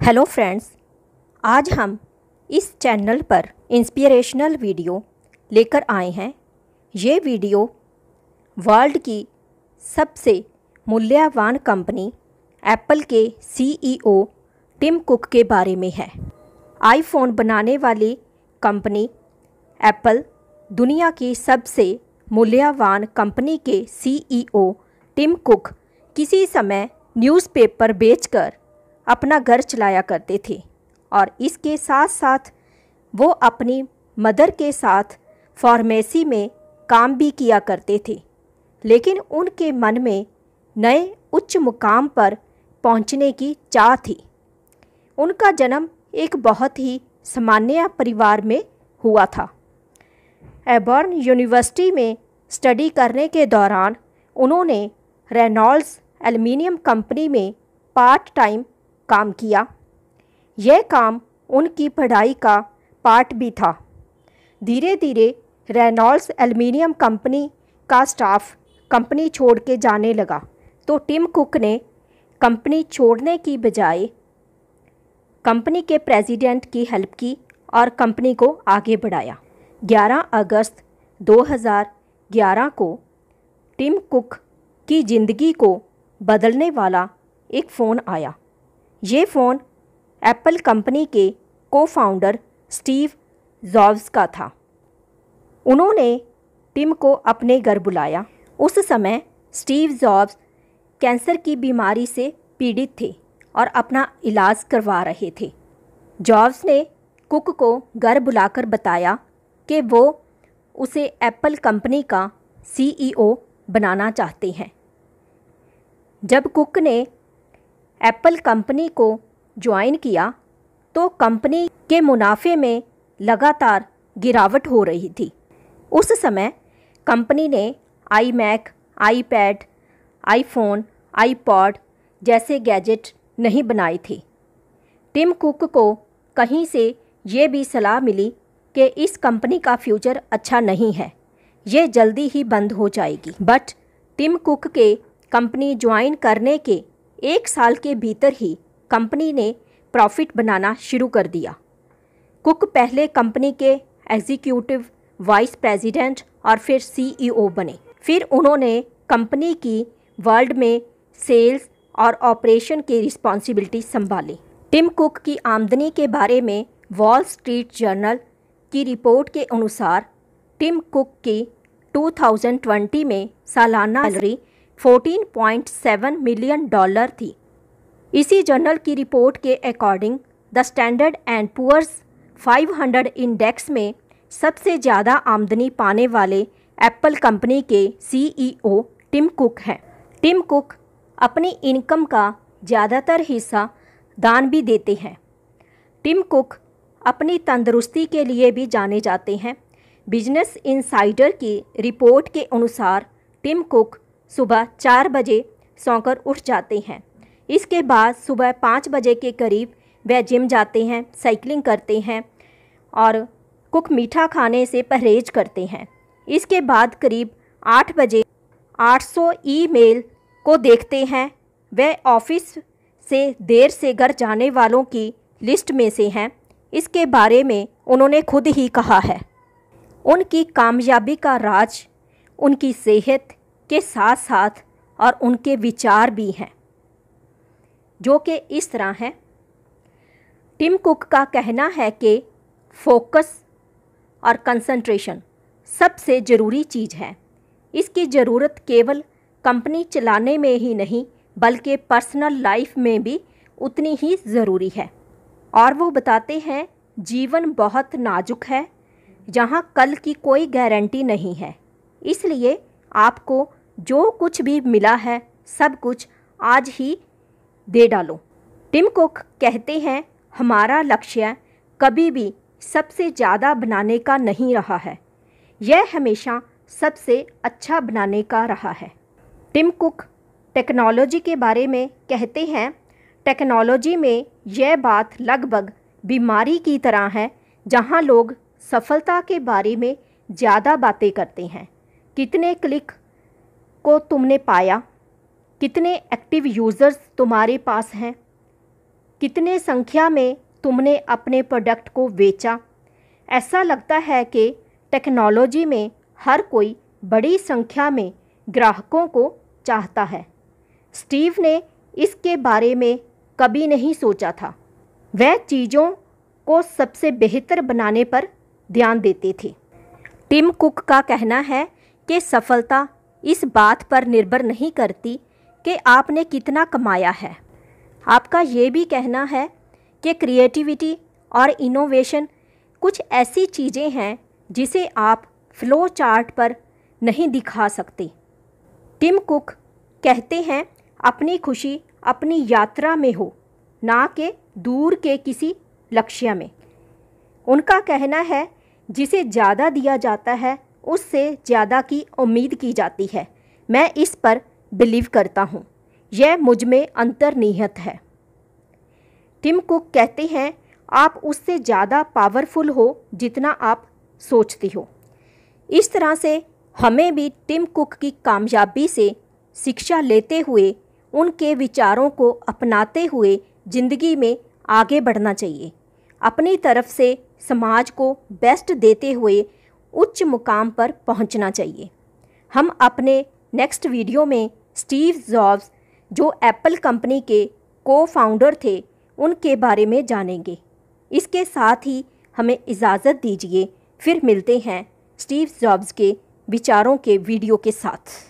Hello friends, आज हम इस चैनल पर इंस्पिरेशनल वीडियो लेकर आए हैं। ये वीडियो वर्ल्ड की सबसे मूल्यवान कंपनी एप्पल के सीईओ टिम कुक के बारे में है। आईफोन बनाने वाली कंपनी एप्पल दुनिया की सबसे मूल्यवान कंपनी के सीईओ टिम कुक किसी समय न्यूज़पेपर बेचकर अपना घर चलाया करते थे और इसके साथ साथ वो अपनी मदर के साथ फार्मेसी में काम भी किया करते थे। लेकिन उनके मन में नए उच्च मुकाम पर पहुंचने की चाह थी। उनका जन्म एक बहुत ही सामान्य परिवार में हुआ था। ऑबर्न यूनिवर्सिटी में स्टडी करने के दौरान उन्होंने रेनॉल्ड्स एल्युमिनियम कंपनी में पार्ट टाइम काम किया। यह काम उनकी पढ़ाई का पार्ट भी था। धीरे धीरे रेनॉल्ड्स एल्युमिनियम कंपनी का स्टाफ कंपनी छोड़ के जाने लगा, तो टिम कुक ने कंपनी छोड़ने की बजाय कंपनी के प्रेसिडेंट की हेल्प की और कंपनी को आगे बढ़ाया। 11 अगस्त 2011 को टिम कुक की ज़िंदगी को बदलने वाला एक फ़ोन आया। ये फ़ोन एप्पल कंपनी के को-फाउंडर स्टीव जॉब्स का था। उन्होंने टिम को अपने घर बुलाया। उस समय स्टीव जॉब्स कैंसर की बीमारी से पीड़ित थे और अपना इलाज करवा रहे थे। जॉब्स ने कुक को घर बुलाकर बताया कि वो उसे एप्पल कंपनी का सीईओ बनाना चाहते हैं। जब कुक ने एप्पल कंपनी को ज्वाइन किया तो कंपनी के मुनाफे में लगातार गिरावट हो रही थी। उस समय कंपनी ने आईमैक, आईपैड, आईफोन, आईपॉड जैसे गैजेट नहीं बनाए थे। टिम कुक को कहीं से ये भी सलाह मिली कि इस कंपनी का फ्यूचर अच्छा नहीं है, ये जल्दी ही बंद हो जाएगी। बट टिम कुक के कंपनी ज्वाइन करने के 1 साल के भीतर ही कंपनी ने प्रॉफिट बनाना शुरू कर दिया। कुक पहले कंपनी के एग्जीक्यूटिव वाइस प्रेसिडेंट और फिर सीईओ बने। फिर उन्होंने कंपनी की वर्ल्ड में सेल्स और ऑपरेशन की रिस्पॉन्सिबिलिटी संभाली। टिम कुक की आमदनी के बारे में वॉल स्ट्रीट जर्नल की रिपोर्ट के अनुसार टिम कुक की 2020 में सालाना सैलरी $14.7 मिलियन थी। इसी जर्नल की रिपोर्ट के according the Standard and Poor's 500 index में सबसे ज़्यादा आमदनी पाने वाले एप्पल कंपनी के सीईओ टिम कुक हैं। टिम कुक अपनी इनकम का ज़्यादातर हिस्सा दान भी देते हैं। टिम कुक अपनी तंदुरुस्ती के लिए भी जाने जाते हैं। बिजनेस इनसाइडर की रिपोर्ट के अनुसार टिम कुक सुबह 4 बजे सोकर उठ जाते हैं। इसके बाद सुबह 5 बजे के करीब वह जिम जाते हैं, साइकिलिंग करते हैं और कुक मीठा खाने से परहेज करते हैं। इसके बाद करीब 8 बजे 800 ईमेल को देखते हैं। वह ऑफिस से देर से घर जाने वालों की लिस्ट में से हैं। इसके बारे में उन्होंने खुद ही कहा है, उनकी कामयाबी का राज उनकी सेहत के साथ साथ और उनके विचार भी हैं, जो कि इस तरह हैं। टिम कुक का कहना है कि फोकस और कंसंट्रेशन सबसे ज़रूरी चीज़ है। इसकी ज़रूरत केवल कंपनी चलाने में ही नहीं बल्कि पर्सनल लाइफ में भी उतनी ही ज़रूरी है। और वो बताते हैं, जीवन बहुत नाजुक है, जहाँ कल की कोई गारंटी नहीं है। इसलिए आपको जो कुछ भी मिला है सब कुछ आज ही दे डालो। टिम कुक कहते हैं, हमारा लक्ष्य कभी भी सबसे ज़्यादा बनाने का नहीं रहा है, यह हमेशा सबसे अच्छा बनाने का रहा है। टिम कुक टेक्नोलॉजी के बारे में कहते हैं, टेक्नोलॉजी में यह बात लगभग बीमारी की तरह है, जहां लोग सफलता के बारे में ज़्यादा बातें करते हैं। कितने क्लिक को तुमने पाया, कितने एक्टिव यूज़र्स तुम्हारे पास हैं, कितने संख्या में तुमने अपने प्रोडक्ट को बेचा। ऐसा लगता है कि टेक्नोलॉजी में हर कोई बड़ी संख्या में ग्राहकों को चाहता है। स्टीव ने इसके बारे में कभी नहीं सोचा था। वह चीज़ों को सबसे बेहतर बनाने पर ध्यान देते थे। टिम कुक का कहना है कि सफलता इस बात पर निर्भर नहीं करती कि आपने कितना कमाया है। आपका ये भी कहना है कि क्रिएटिविटी और इनोवेशन कुछ ऐसी चीज़ें हैं जिसे आप फ्लो चार्ट पर नहीं दिखा सकते। टिम कुक कहते हैं अपनी खुशी अपनी यात्रा में हो, ना कि दूर के किसी लक्ष्य में। उनका कहना है जिसे ज़्यादा दिया जाता है उससे ज़्यादा की उम्मीद की जाती है। मैं इस पर बिलीव करता हूँ, यह मुझ में अंतर्निहित है। टिम कुक कहते हैं आप उससे ज़्यादा पावरफुल हो जितना आप सोचते हो। इस तरह से हमें भी टिम कुक की कामयाबी से शिक्षा लेते हुए उनके विचारों को अपनाते हुए ज़िंदगी में आगे बढ़ना चाहिए। अपनी तरफ से समाज को बेस्ट देते हुए उच्च मुकाम पर पहुंचना चाहिए। हम अपने नेक्स्ट वीडियो में स्टीव जॉब्स जो एप्पल कंपनी के को-फाउंडर थे उनके बारे में जानेंगे। इसके साथ ही हमें इजाज़त दीजिए, फिर मिलते हैं स्टीव जॉब्स के विचारों के वीडियो के साथ।